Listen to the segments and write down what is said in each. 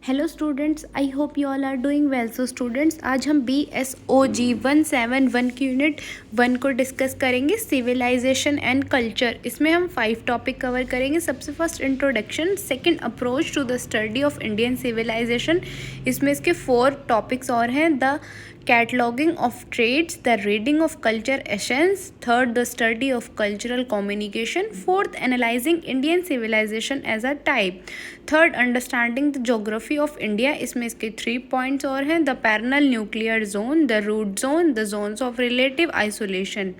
Hello students, I hope you all are doing well. So students, आज हम BSOG 171 की unit 1 को discuss करेंगे, सिविलाइजेशन एंड कल्चर। इसमें हम 5 टॉपिक कवर करेंगे। सबसे first introduction, second approach to the study of Indian civilisation. इसमें इसके 4 टॉपिक्स और हैं, the cataloging of traits, the reading of culture essence, third the study of cultural communication, fourth analyzing Indian civilization as a type, third understanding the geography of India। इसमें इसके 3 points और हैं, the parallel nuclear zone, the root zone, the zones of relative isolation,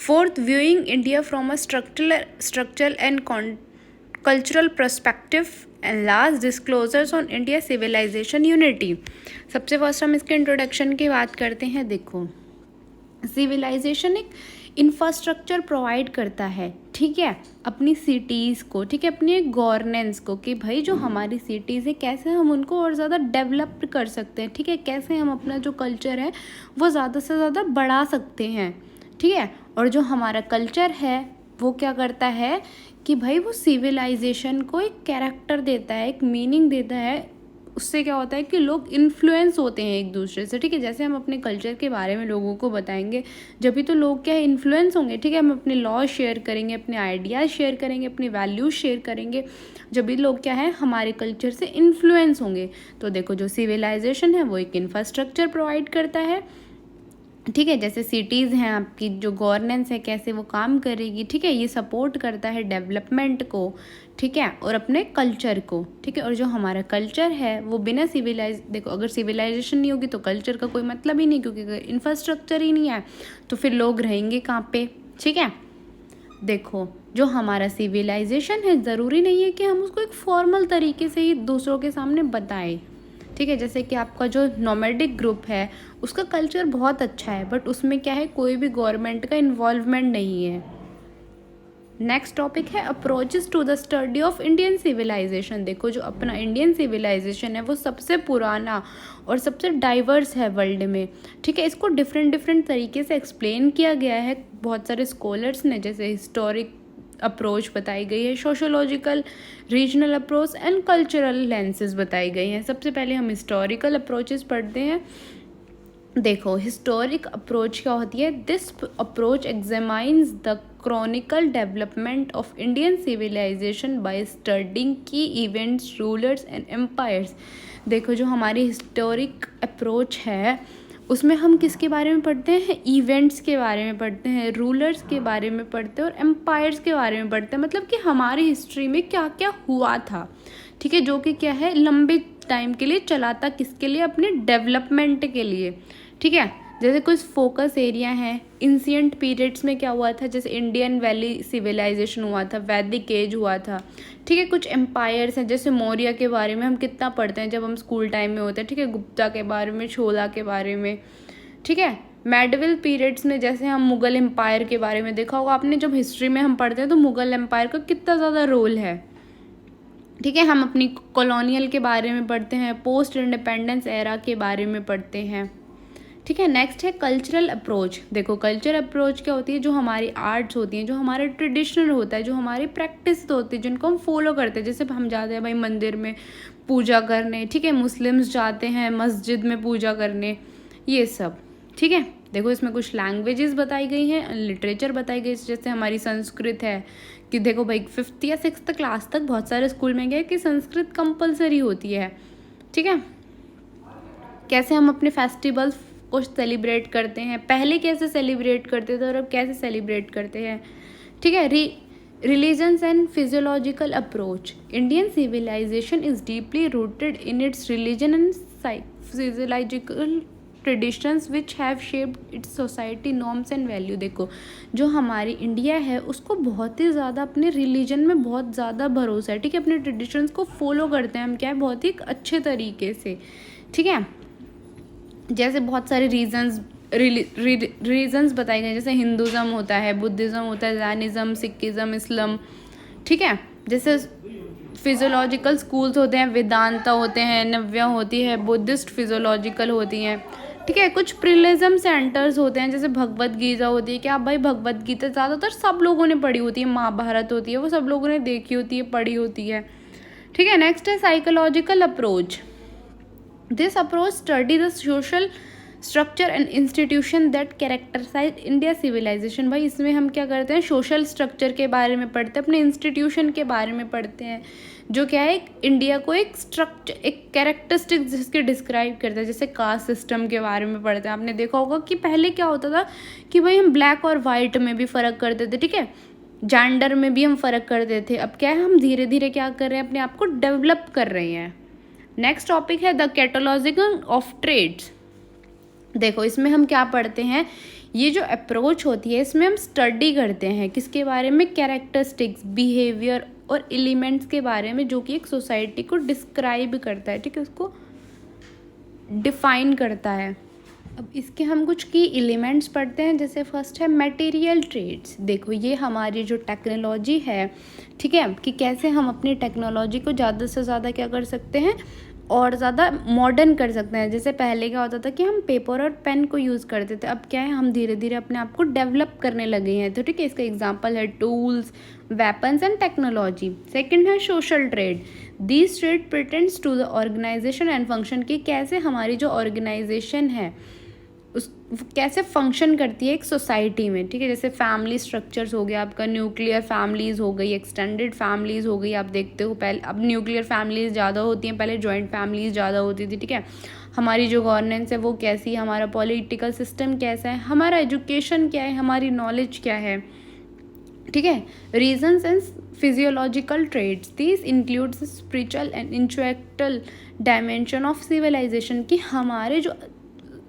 fourth viewing India from a structural and cultural perspective, and last disclosures on India civilisation unity. सबसे first हम इसके introduction की बात करते हैं। देखो, सिविलाइजेशन एक infrastructure provide करता है, ठीक है, अपनी सिटीज़ को, ठीक है, अपनी एक गवर्नेंस को, कि भाई जो हमारी सिटीज़ है कैसे हम उनको और ज़्यादा डेवलप कर सकते हैं, ठीक है, कैसे हम अपना जो कल्चर है वो ज़्यादा से ज़्यादा बढ़ा सकते हैं, ठीक है। और जो हमारा कल्चर है वो क्या करता है कि भाई वो सिविलाइजेशन को एक कैरेक्टर देता है, एक मीनिंग देता है। उससे क्या होता है कि लोग इन्फ्लुएंस होते हैं एक दूसरे से, ठीक है। जैसे हम अपने कल्चर के बारे में लोगों को बताएंगे, जब भी तो लोग क्या है, इन्फ्लुएंस होंगे, ठीक है। हम अपने लॉ शेयर करेंगे, अपने आइडियाज़ शेयर करेंगे, अपनी वैल्यूज़ शेयर करेंगे, जब भी लोग क्या है हमारे कल्चर से इन्फ्लुएंस होंगे। तो देखो, जो सिविलाइजेशन है वो एक इंफ्रास्ट्रक्चर प्रोवाइड करता है, ठीक है। जैसे सिटीज़ हैं, आपकी जो गवर्नेंस है कैसे वो काम करेगी, ठीक है, ये सपोर्ट करता है डेवलपमेंट को, ठीक है, और अपने कल्चर को, ठीक है। और जो हमारा कल्चर है वो बिना देखो, अगर सिविलाइजेशन नहीं होगी तो कल्चर का कोई मतलब ही नहीं, क्योंकि अगर इंफ्रास्ट्रक्चर ही नहीं है तो फिर लोग रहेंगे कहाँ पे, ठीक है। देखो, जो हमारा सिविलाइजेशन है ज़रूरी नहीं है कि हम उसको एक फॉर्मल तरीके से ही दूसरों के सामने बताएं, ठीक है। जैसे कि आपका जो नोमैडिक ग्रुप है उसका कल्चर बहुत अच्छा है, बट उसमें क्या है, कोई भी गवर्नमेंट का इन्वॉल्वमेंट नहीं है। नेक्स्ट टॉपिक है approaches to the study of Indian civilisation. देखो, जो अपना इंडियन सिविलाइजेशन है वो सबसे पुराना और सबसे डाइवर्स है वर्ल्ड में, ठीक है। इसको डिफरेंट तरीके से एक्सप्लेन किया गया है बहुत सारे स्कॉलर्स ने, जैसे हिस्टोरिक अप्रोच बताई गई है, sociological, regional approach and cultural lenses बताई गई हैं। सबसे पहले हम हिस्टोरिकल अप्रोचेस पढ़ते हैं। देखो, हिस्टोरिक अप्रोच क्या होती है, this approach examines the chronicle development of Indian civilization by studying key events, rulers and empires. देखो, जो हमारी हिस्टोरिक अप्रोच है उसमें हम किसके बारे में पढ़ते हैं, इवेंट्स के बारे में पढ़ते हैं, रूलर्स के बारे में पढ़ते हैं और एम्पायर्स के बारे में पढ़ते हैं। मतलब कि हमारी हिस्ट्री में क्या क्या हुआ था, ठीक है, जो कि क्या है लंबे टाइम के लिए चला था, किसके लिए, अपने डेवलपमेंट के लिए, ठीक है। जैसे कुछ फोकस एरिया हैं, इंसिएंट पीरियड्स में क्या हुआ था, जैसे इंडियन वैली सिविलाइजेशन हुआ था, वैदिक एज हुआ था, ठीक है। कुछ एम्पायर्स हैं, जैसे मौर्य के बारे में हम कितना पढ़ते हैं जब हम स्कूल टाइम में होते हैं, ठीक है, गुप्ता के बारे में, छोला के बारे में, ठीक है। मेडिवल पीरियड्स में जैसे हम मुगल एम्पायर के बारे में देखा होगा आपने, जब हिस्ट्री में हम पढ़ते हैं तो मुगल एम्पायर का कितना ज़्यादा रोल है, ठीक है। हम अपनी कॉलोनियल के बारे में पढ़ते हैं, पोस्ट इंडिपेंडेंस एरा के बारे में पढ़ते हैं, ठीक है। नेक्स्ट है कल्चरल अप्रोच। देखो, कल्चर अप्रोच क्या होती है, जो हमारी आर्ट्स होती हैं, जो हमारे ट्रेडिशनल होता है, जो हमारी प्रैक्टिस होती है, जिनको हम फॉलो करते हैं। जैसे हम जाते हैं भाई मंदिर में पूजा करने, ठीक है, मुस्लिम्स जाते हैं मस्जिद में पूजा करने, ये सब, ठीक है। देखो, इसमें कुछ लैंग्वेजेस बताई गई हैं, लिटरेचर बताई गई, जैसे हमारी संस्कृत है, कि देखो भाई 5th या 6th क्लास तक बहुत सारे स्कूल में गए कि संस्कृत कंपलसरी होती है, ठीक है। कैसे हम अपने फेस्टिवल्स को सेलिब्रेट करते हैं, पहले कैसे सेलिब्रेट करते थे और अब कैसे सेलिब्रेट करते हैं, ठीक है। Religions and physiological approach. Indian civilisation is deeply rooted in its religion and physiological traditions which have shaped its society norms and value. देखो, जो हमारी इंडिया है उसको बहुत ही ज़्यादा अपने रिलीजन में बहुत ज़्यादा भरोसा है, ठीक है। अपने ट्रेडिशंस को फॉलो करते हैं हम, क्या है, बहुत ही अच्छे तरीके से, ठीक है। जैसे बहुत सारे रीजन्स बताए गए, जैसे हिंदुज़म होता है, बुद्धिज़्म होता है, जैनिज़्म, सिखिज़म, इस्लाम, ठीक है। जैसे फिजियोलॉजिकल स्कूल्स होते हैं, वेदांता होते हैं, नव्या होती है, बुद्धिस्ट फिजियोलॉजिकल होती हैं, ठीक है। कुछ प्रिलिज्म सेंटर्स होते हैं, जैसे भगवत गीता होती है, कि आप भाई भगवत गीता ज़्यादातर सब लोगों ने पढ़ी होती है, महाभारत होती है वो सब लोगों ने देखी होती है, पढ़ी होती है, ठीक है। नेक्स्ट है psychological approach. This approach study the social structure and institution that characterise India civilisation. भाई इसमें हम क्या करते हैं, सोशल स्ट्रक्चर के बारे में पढ़ते हैं, अपने इंस्टीट्यूशन के बारे में पढ़ते हैं, जो क्या है इंडिया को एक स्ट्रक्चर, एक कैरेक्टरिस्टिक जिसके डिस्क्राइब करता है। जैसे कास्ट सिस्टम के बारे में पढ़ते हैं। आपने देखा होगा कि पहले क्या होता था कि भाई हम ब्लैक और वाइट में भी फ़र्क करते थे, ठीक है, जेंडर में भी हम फ़र्क करते थे। अब क्या है, हम धीरे धीरे क्या कर रहे हैं, अपने आप को डेवलप कर रहे हैं। नेक्स्ट टॉपिक है द कैटलॉजिंग ऑफ ट्रेड्स। देखो इसमें हम क्या पढ़ते हैं, ये जो अप्रोच होती है इसमें हम स्टडी करते हैं किसके बारे में, कैरेक्टरिस्टिक्स, बिहेवियर और एलिमेंट्स के बारे में, जो कि एक सोसाइटी को डिस्क्राइब करता है, ठीक है, उसको डिफाइन करता है। अब इसके हम कुछ की एलिमेंट्स पढ़ते हैं। जैसे फर्स्ट है मटेरियल ट्रेड्स। देखो ये हमारी जो टेक्नोलॉजी है, ठीक है, कि कैसे हम अपनी टेक्नोलॉजी को ज़्यादा से ज़्यादा क्या कर सकते हैं और ज़्यादा मॉडर्न कर सकते हैं। जैसे पहले क्या होता था कि हम पेपर और पेन को यूज़ करते थे, अब क्या है हम धीरे धीरे अपने आप को डेवलप करने लगे हैं। तो ठीक है, इसका एग्जांपल है tools, weapons and technology. Second है social trade. This trade pretends to the organization and function, की कैसे हमारी जो ऑर्गेनाइजेशन है उस कैसे फंक्शन करती है एक सोसाइटी में, ठीक है। जैसे फैमिली स्ट्रक्चर्स हो गया आपका, न्यूक्लियर फैमिलीज़ हो गई, एक्सटेंडेड फैमिलीज़ हो गई। आप देखते हो पहले अब न्यूक्लियर फैमिलीज़ ज़्यादा होती हैं, पहले जॉइंट फैमिलीज़ ज़्यादा होती थी, ठीक है। हमारी जो गवर्नेंस है वो कैसी है, हमारा पॉलिटिकल सिस्टम कैसा है, हमारा एजुकेशन क्या है, हमारी नॉलेज क्या है, ठीक है। Reasons and physiological trades, this includes spiritual and intellectual dimension of civilisation, कि हमारे जो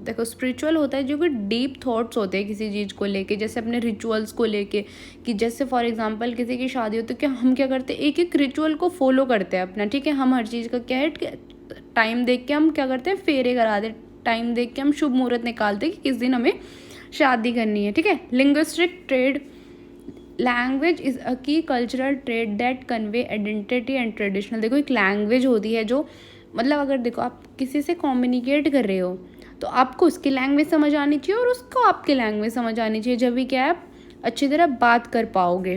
देखो स्पिरिचुअल होता है जो कि डीप थॉट्स होते हैं किसी चीज़ को लेके, जैसे अपने रिचुअल्स को लेके, कि जैसे फॉर एग्जांपल किसी की शादी हो तो क्या हम क्या करते हैं, एक एक रिचुअल को फॉलो करते हैं अपना, ठीक है। हम हर चीज़ का क्या है, टाइम देख के हम क्या करते हैं, फेरे करा दे, टाइम देख के हम शुभ मुहूर्त निकालते हैं कि किस दिन हमें शादी करनी है, ठीक है। Linguistic trade, language is a key cultural trade that convey identity and traditional. देखो एक लैंग्वेज होती है जो मतलब अगर देखो आप किसी से कम्युनिकेट कर रहे हो तो आपको उसकी लैंग्वेज समझ आनी चाहिए और उसको आपकी लैंग्वेज समझ आनी चाहिए, जब भी क्या आप अच्छी तरह बात कर पाओगे।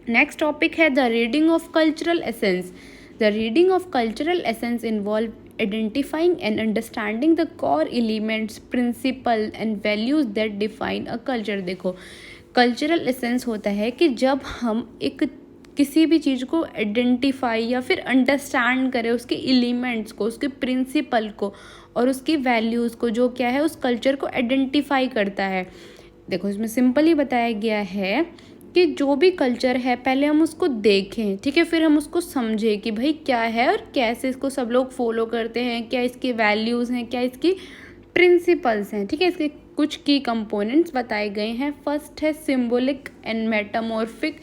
नेक्स्ट टॉपिक है the reading of cultural essence. The reading of cultural essence involve identifying and understanding the core elements, principle and values that define a culture. देखो कल्चरल एसेंस होता है कि जब हम एक किसी भी चीज़ को आइडेंटिफाई या फिर अंडरस्टैंड करें, उसके एलिमेंट्स को, उसके प्रिंसिपल को और उसकी वैल्यूज़ को, जो क्या है उस कल्चर को आइडेंटिफाई करता है। देखो इसमें सिंपल ही बताया गया है कि जो भी कल्चर है पहले हम उसको देखें, ठीक है, फिर हम उसको समझें कि भाई क्या है और कैसे इसको सब लोग फॉलो करते हैं, क्या इसकी वैल्यूज़ हैं, क्या इसकी प्रिंसिपल्स हैं, ठीक है। इसके कुछ की कंपोनेंट्स बताए गए हैं। फर्स्ट है सिम्बोलिक एंड मेटामॉर्फिक,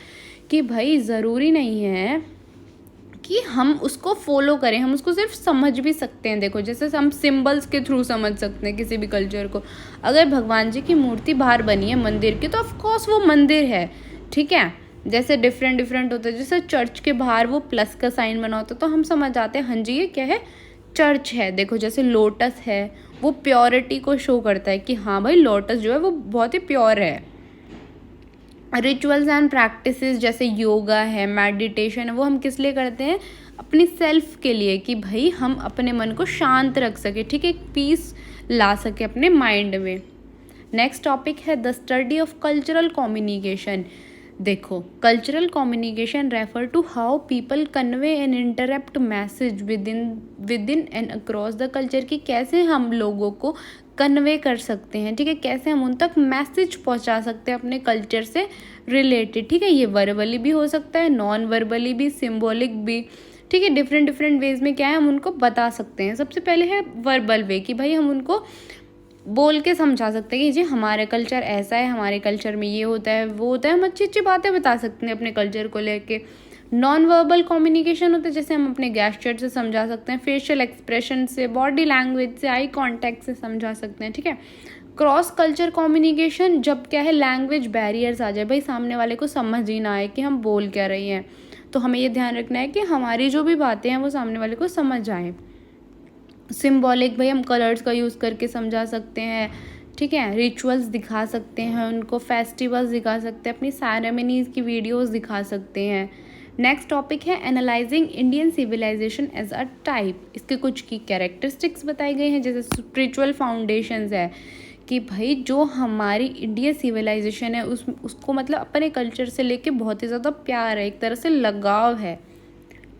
कि भाई ज़रूरी नहीं है कि हम उसको फॉलो करें, हम उसको सिर्फ समझ भी सकते हैं। देखो जैसे हम सिंबल्स के थ्रू समझ सकते हैं किसी भी कल्चर को। अगर भगवान जी की मूर्ति बाहर बनी है मंदिर की तो ऑफकोर्स वो मंदिर है, ठीक है। जैसे डिफरेंट होता है, जैसे चर्च के बाहर वो प्लस का साइन बना होता है तो हम समझ आते हैं हाँ जी ये क्या है, चर्च है। देखो जैसे लोटस है वो प्योरिटी को शो करता है कि हाँ भाई लोटस जो है वो बहुत ही प्योर है। रिचुअल्स एंड प्रैक्टिसेस जैसे योगा है, मेडिटेशन है, वो हम किस लिए करते हैं, अपनी सेल्फ के लिए, कि भाई हम अपने मन को शांत रख सके, ठीक है, एक पीस ला सके अपने माइंड में। नेक्स्ट टॉपिक है the study of cultural communication. देखो cultural communication refer to how people convey and interpret message within and across the culture, की कैसे हम लोगों को कन्वे कर सकते हैं, ठीक है, कैसे हम उन तक मैसेज पहुंचा सकते हैं अपने कल्चर से रिलेटेड, ठीक है। ये वर्बली भी हो सकता है, नॉन वर्बली भी, सिम्बॉलिक भी, ठीक है। डिफरेंट वेज में क्या है हम उनको बता सकते हैं। सबसे पहले है वर्बल वे, कि भाई हम उनको बोल के समझा सकते हैं कि जी हमारा कल्चर ऐसा है, हमारे कल्चर में ये होता है वो होता है, हम अच्छी अच्छी बातें बता सकते हैं अपने कल्चर को लेके। नॉन वर्बल कम्युनिकेशन होता है, जैसे हम अपने गेस्चर से समझा सकते हैं, फेशियल एक्सप्रेशन से, बॉडी लैंग्वेज से, आई कांटेक्ट से समझा सकते हैं, ठीक है। क्रॉस कल्चर कम्युनिकेशन, जब क्या है लैंग्वेज बैरियर्स आ जाए, भाई सामने वाले को समझ ही ना आए कि हम बोल क्या रहे हैं, तो हमें ये ध्यान रखना है कि हमारी जो भी बातें हैं वो सामने वाले को समझ आए। सिम्बॉलिक, भाई हम कलर्स का यूज़ करके समझा सकते हैं, ठीक है, रिचुअल्स दिखा सकते हैं उनको, फेस्टिवल्स दिखा सकते हैं, अपनी सेरेमनीज़ की वीडियोस दिखा सकते हैं। नेक्स्ट टॉपिक है analysing Indian civilisation as a type. इसके कुछ की कैरेक्टरिस्टिक्स बताई गई हैं, जैसे स्पिरिचुअल फाउंडेशंस है कि भाई जो हमारी इंडियन सिविलाइजेशन है उसको मतलब अपने कल्चर से लेके बहुत ही ज़्यादा प्यार है, एक तरह से लगाव है।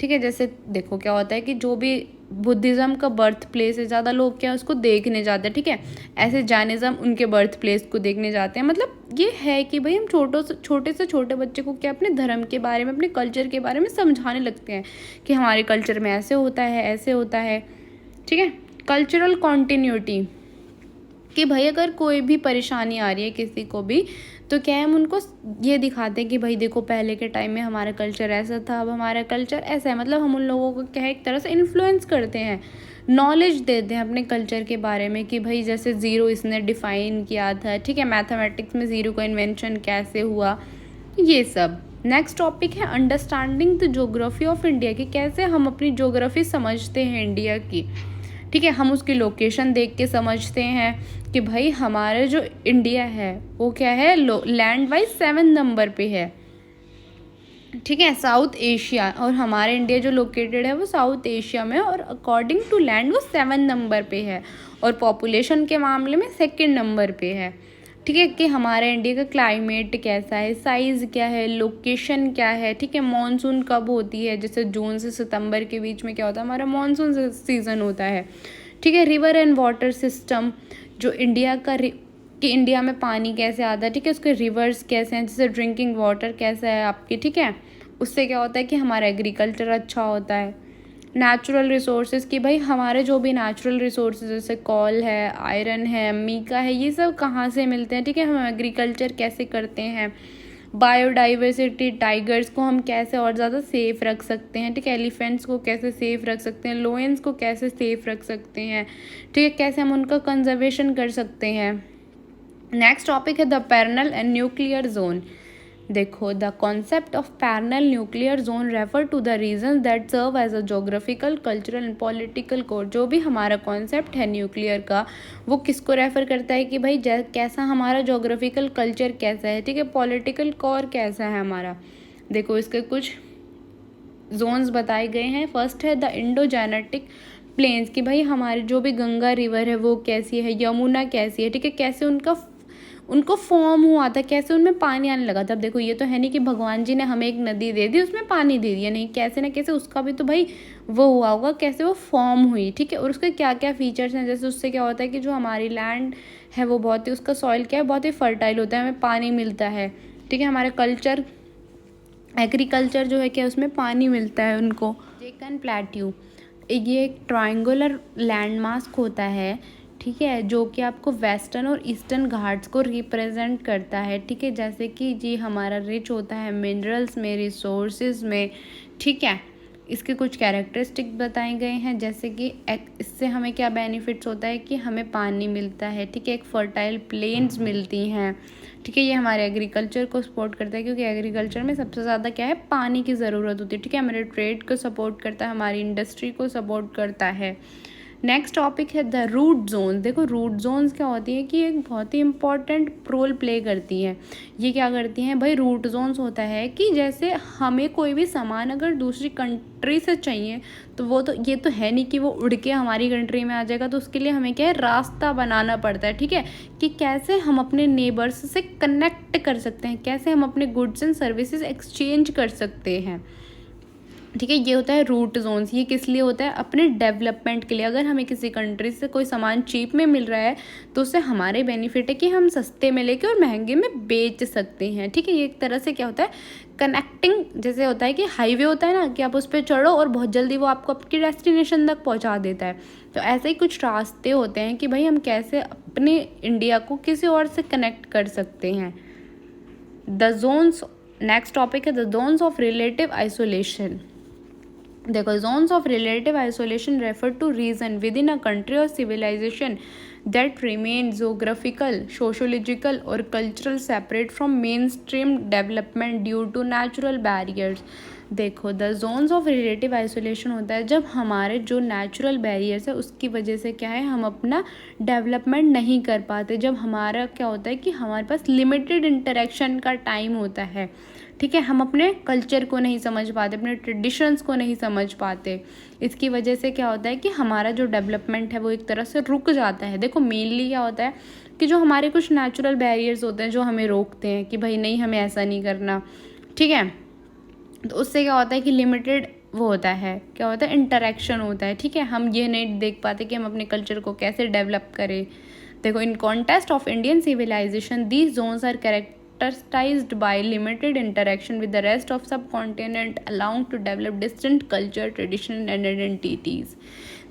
ठीक है, जैसे देखो क्या होता है कि जो भी बुद्धिज़्म का बर्थ प्लेस है, ज़्यादा लोग क्या उसको देखने जाते हैं। ठीक है, ऐसे जैनिज़्म उनके बर्थ प्लेस को देखने जाते हैं। मतलब ये है कि भाई हम छोटे से छोटे बच्चे को क्या अपने धर्म के बारे में, अपने कल्चर के बारे में समझाने लगते हैं कि हमारे कल्चर में ऐसे होता है, ऐसे होता है। ठीक है, कल्चरल कॉन्टीन्यूटी कि भाई अगर कोई भी परेशानी आ रही है किसी को भी, तो क्या है हम उनको ये दिखाते हैं कि भाई देखो पहले के टाइम में हमारा कल्चर ऐसा था, अब हमारा कल्चर ऐसा है। मतलब हम उन लोगों को क्या है एक तरह से इन्फ्लुएंस करते हैं, नॉलेज देते हैं अपने कल्चर के बारे में कि भाई जैसे ज़ीरो इसने डिफ़ाइन किया था। ठीक है, मैथमेटिक्स में ज़ीरो का इन्वेंशन कैसे हुआ, ये सब। नेक्स्ट टॉपिक है understanding the geography of India, कि कैसे हम अपनी ज्योग्राफी समझते हैं इंडिया की। ठीक है, हम उसकी लोकेशन देख के समझते हैं कि भाई हमारा जो इंडिया है वो क्या है, लैंड वाइज 7 नंबर पे है। ठीक है, साउथ एशिया, और हमारा इंडिया जो लोकेटेड है वो साउथ एशिया में, और अकॉर्डिंग टू लैंड वो 7 नंबर पे है, और पॉपुलेशन के मामले में 2nd नंबर पे है। ठीक है, कि हमारे इंडिया का क्लाइमेट कैसा है, साइज़ क्या है, लोकेशन क्या है। ठीक है, मॉनसून कब होती है, जैसे जून से सितंबर के बीच में क्या होता है, हमारा मॉनसून सीज़न होता है। ठीक है, रिवर एंड वाटर सिस्टम, जो इंडिया का कि इंडिया में पानी कैसे आता है। ठीक है, उसके रिवर्स कैसे हैं, जैसे ड्रिंकिंग वाटर कैसा है आपकी। ठीक है, उससे क्या होता है कि हमारा एग्रीकल्चर अच्छा होता है। नेचुरल रिसोर्सेज की भाई हमारे जो भी नेचुरल रिसोर्सेज जैसे कॉल है, आयरन है, मीका है, ये सब कहाँ से मिलते हैं। ठीक है, हम एग्रीकल्चर कैसे करते हैं। बायोडाइवर्सिटी, टाइगर्स को हम कैसे और ज़्यादा सेफ रख सकते हैं। ठीक है, एलिफेंट्स को कैसे सेफ रख सकते हैं, लोयंस को कैसे सेफ रख सकते हैं। ठीक है, कैसे हम उनका कंजर्वेशन कर सकते हैं। नेक्स्ट टॉपिक है the parallel and nuclear zone. देखो, the concept of parallel nuclear zone refer to the region that serve as a geographical, cultural and political code. जो भी हमारा कॉन्सेप्ट है न्यूक्लियर का, वो किसको रेफर करता है कि भाई कैसा हमारा जोग्राफिकल कल्चर कैसा है। ठीक है, पॉलिटिकल कोर कैसा है हमारा। देखो, इसके कुछ जोन्स बताए गए हैं। फर्स्ट है द इंडो जेनेटिक प्लेन्स, कि भाई हमारे जो भी गंगा रिवर है वो कैसी है, यमुना कैसी है। ठीक है, कैसे उनको फॉर्म हुआ था, कैसे उनमें पानी आने लगा था। अब देखो, ये तो है नहीं कि भगवान जी ने हमें एक नदी दे दी उसमें पानी दे दिया, नहीं, कैसे ना कैसे उसका भी तो भाई वो हुआ होगा, कैसे वो फॉर्म हुई। ठीक है, और उसके क्या क्या फीचर्स हैं, जैसे उससे क्या होता है कि जो हमारी लैंड है वो बहुत ही, उसका सॉइल क्या है, बहुत ही फर्टाइल होता है, हमें पानी मिलता है। ठीक है, हमारे कल्चर एग्रीकल्चर जो है क्या, उसमें पानी मिलता है उनको। डेक्कन प्लेट्यू, ये एक ट्रायंगुलर लैंड मास्क होता है। ठीक है, जो कि आपको वेस्टर्न और ईस्टर्न घाट्स को रिप्रेजेंट करता है। ठीक है, जैसे कि जी हमारा रिच होता है मिनरल्स में, रिसोर्सेज में। ठीक है, इसके कुछ कैरेक्टरिस्टिक बताए गए हैं, जैसे कि इससे हमें क्या बेनिफिट्स होता है कि हमें पानी मिलता है। ठीक है, एक फर्टाइल प्लेन्स मिलती हैं। ठीक है, ये हमारे एग्रीकल्चर को सपोर्ट करता है, क्योंकि एग्रीकल्चर में सबसे ज़्यादा क्या है, पानी की ज़रूरत होती है। ठीक है, हमारे ट्रेड को सपोर्ट करता है, हमारी इंडस्ट्री को सपोर्ट करता है। नेक्स्ट टॉपिक है द रूट जोन। देखो, रूट जोन्स क्या होती है कि एक बहुत ही इंपॉर्टेंट रोल प्ले करती हैं। ये क्या करती हैं भाई, रूट जोन्स होता है कि जैसे हमें कोई भी सामान अगर दूसरी कंट्री से चाहिए, तो वो तो ये तो है नहीं कि वो उड़ के हमारी कंट्री में आ जाएगा, तो उसके लिए हमें क्या है, रास्ता बनाना पड़ता है। ठीक है, कि कैसे हम अपने नेबर्स से कनेक्ट कर सकते हैं, कैसे हम अपने गुड्स एंड सर्विसेज एक्सचेंज कर सकते हैं। ठीक है, ये होता है रूट जोन्स। ये किस लिए होता है, अपने डेवलपमेंट के लिए। अगर हमें किसी कंट्री से कोई सामान चीप में मिल रहा है, तो उससे हमारे बेनिफिट है कि हम सस्ते में लेके और महंगे में बेच सकते हैं। ठीक है, ये एक तरह से क्या होता है, कनेक्टिंग, जैसे होता है कि हाईवे होता है ना, कि आप उस पर चढ़ो और बहुत जल्दी वो आपको आपकी डेस्टिनेशन तक पहुंचा देता है। तो ऐसे ही कुछ रास्ते होते हैं कि भाई हम कैसे अपने इंडिया को किसी और से कनेक्ट कर सकते हैं। द जोन्स, नेक्स्ट टॉपिक है the zones of relative isolation. देखो, zones of relative isolation refer to region within a country or civilization that remain geographical, sociological or cultural separate from mainstream development due to natural barriers। देखो, the zones of relative isolation होता है जब हमारे जो natural barriers है उसकी वजह से क्या है, हम अपना डेवलपमेंट नहीं कर पाते। जब हमारा क्या होता है कि हमारे पास लिमिटेड इंटरेक्शन का टाइम होता है। ठीक है, हम अपने कल्चर को नहीं समझ पाते, अपने ट्रेडिशंस को नहीं समझ पाते। इसकी वजह से क्या होता है कि हमारा जो डेवलपमेंट है वो एक तरह से रुक जाता है। देखो मेनली क्या होता है कि जो हमारे कुछ नेचुरल बैरियर्स होते हैं जो हमें रोकते हैं कि भाई नहीं, हमें ऐसा नहीं करना, ठीक है। तो उससे क्या होता है कि लिमिटेड वो होता है, क्या होता है, इंटरेक्शन होता है, ठीक है। हम ये नहीं देख पाते कि हम अपने कल्चर को कैसे डेवलप करें। देखो, in context of Indian civilization these zones are characterized by limited interaction with the rest of subcontinent, allowing to develop distinct culture, tradition and identities.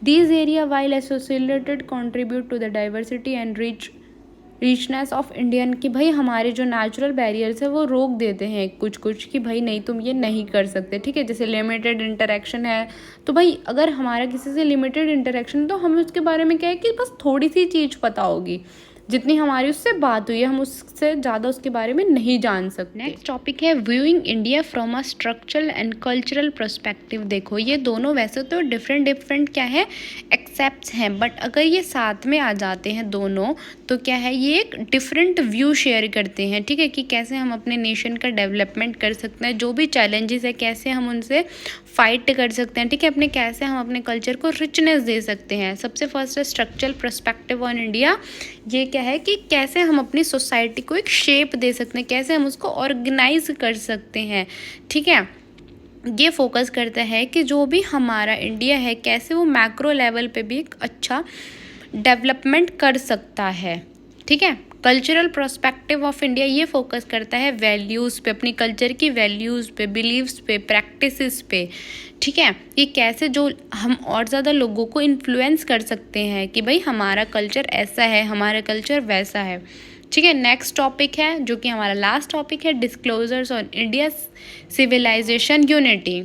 These areas, while associated, contribute to the diversity and richness of Indian, कि भाई हमारे जो natural barriers है वो रोक देते हैं कुछ कुछ, कि भाई नहीं तुम ये नहीं कर सकते, ठीक है। जैसे लिमिटेड इंटरेक्शन है, तो भाई अगर हमारा किसी से लिमिटेड इंटरेक्शन, तो हमें उसके बारे में क्या है कि बस थोड़ी सी चीज़ पता होगी, जितनी हमारी उससे बात हुई है हम उससे ज़्यादा उसके बारे में नहीं जान सकते। नेक्स्ट टॉपिक है viewing India from a structural and cultural perspective. देखो ये दोनों वैसे तो डिफरेंट क्या है, एक्सेप्ट्स हैं, बट अगर ये साथ में आ जाते हैं दोनों, तो क्या है, ये एक डिफरेंट व्यू शेयर करते हैं, ठीक है, कि कैसे हम अपने नेशन का डेवलपमेंट कर सकते हैं, जो भी चैलेंजेस है कैसे हम उनसे फाइट कर सकते हैं, ठीक है, कैसे हम अपने कल्चर को रिचनेस दे सकते हैं। सबसे फर्स्ट है स्ट्रक्चरल पर्सपेक्टिव ऑन इंडिया। ये क्या है कि कैसे हम अपनी सोसाइटी को एक शेप दे सकते हैं, कैसे हम उसको ऑर्गेनाइज कर सकते हैं, ठीक है। ये फोकस करता है कि जो भी हमारा इंडिया है कैसे वो मैक्रो लेवल पे भी एक अच्छा डेवलपमेंट कर सकता है, ठीक है। कल्चरल पर्सपेक्टिव ऑफ इंडिया ये फोकस करता है वैल्यूज़ पे, अपनी कल्चर की वैल्यूज़ पे, बिलीव्स पे, प्रैक्टिसेस पे, ठीक है। ये कैसे जो हम और ज़्यादा लोगों को इन्फ्लुएंस कर सकते हैं कि भाई हमारा कल्चर ऐसा है, हमारा कल्चर वैसा है, ठीक है। नेक्स्ट टॉपिक है जो कि हमारा लास्ट टॉपिक है, disclosures on India civilisation unity.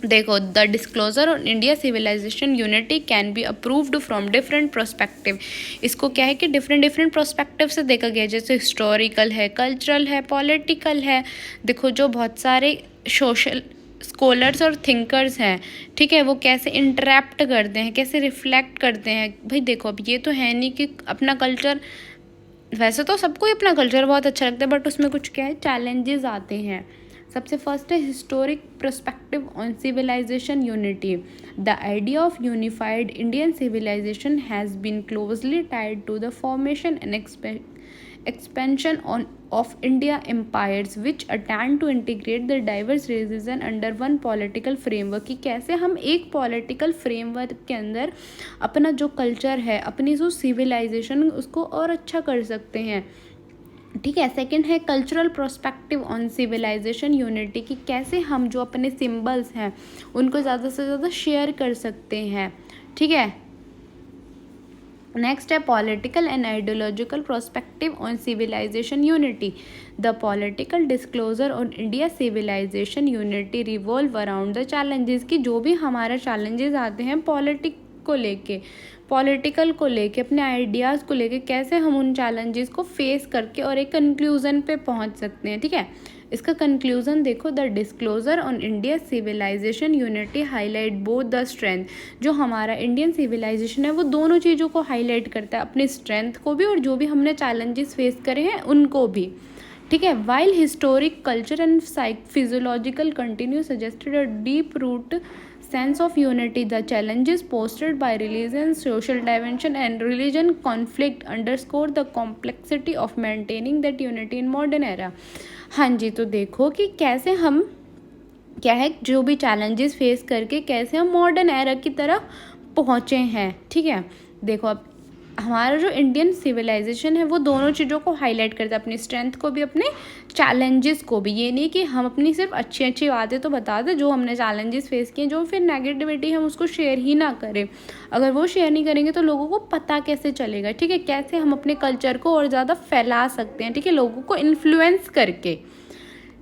देखो, the disclosure on India civilisation unity can be approved from different prospective. इसको क्या है कि डिफरेंट प्रोस्पेक्टिव से देखा गया, जैसे हिस्टोरिकल है, कल्चरल है, पॉलिटिकल है। देखो जो बहुत सारे सोशल स्कॉलर्स और थिंकर्स हैं, ठीक है, वो कैसे इंटरेक्ट करते हैं, कैसे रिफ्लेक्ट करते हैं। भाई देखो अब ये तो है नहीं कि अपना कल्चर, वैसे तो सबको ही अपना कल्चर बहुत अच्छा लगता है, बट उसमें कुछ क्या है, चैलेंजेस आते हैं। सबसे फर्स्ट है historic perspective on civilisation unity. The idea of unified Indian civilisation has been closely tied to the formation and expansion of India empires which attempt to integrate the diverse religion under one political framework। कि कैसे हम एक political framework के अंदर अपना जो culture है, अपनी जो सिविलाइजेशन, उसको और अच्छा कर सकते हैं, ठीक है। सेकंड है cultural perspective on civilisation unity, कि कैसे हम जो अपने सिंबल्स हैं उनको ज़्यादा से ज़्यादा शेयर कर सकते हैं, ठीक है। नेक्स्ट है political and ideological perspective on civilisation unity. The political disclosure on India civilisation unity revolve around the challenges, कि जो भी हमारा चैलेंजेस आते हैं पॉलिटिकल को लेके, अपने आइडियाज़ को लेके, कैसे हम उन चैलेंजेस को फेस करके और एक कंक्लूजन पे पहुंच सकते हैं, ठीक है। इसका कंक्लूजन देखो, the disclosure on India civilisation unity highlight both the strength. जो हमारा इंडियन सिविलाइजेशन है वो दोनों चीज़ों को हाईलाइट करता है, अपनी स्ट्रेंथ को भी और जो भी हमने चैलेंजेस फेस करे हैं उनको भी, ठीक है। While historic culture and physiological continue suggested a deep root sense of unity, the challenges posed by religion, social dimension and religion conflict underscore the complexity of maintaining that unity in modern era। हाँ जी, तो देखो कि कैसे हम क्या है जो भी चैलेंजेस फेस करके कैसे हम मॉडर्न एरा की तरफ पहुँचे हैं, ठीक है। देखो अब हमारा जो इंडियन सिविलाइजेशन है वो दोनों चीज़ों को हाईलाइट करता है, अपनी स्ट्रेंथ को भी, अपने चैलेंजेस को भी। ये नहीं कि हम अपनी सिर्फ अच्छी बातें तो बता दें, जो हमने चैलेंजेस फेस किए, जो फिर नेगेटिविटी हम उसको शेयर ही ना करें। अगर वो शेयर नहीं करेंगे तो लोगों को पता कैसे चलेगा, ठीक है, कैसे हम अपने कल्चर को और ज़्यादा फैला सकते हैं, ठीक है, लोगों को इन्फ्लुएंस करके,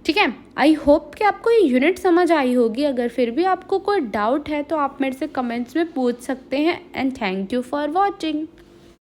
ठीक है। आई होप कि आपको ये यूनिट समझ आई होगी। अगर फिर भी आपको कोई डाउट है तो आप मेरे से कमेंट्स में पूछ सकते हैं। And thank you for watching.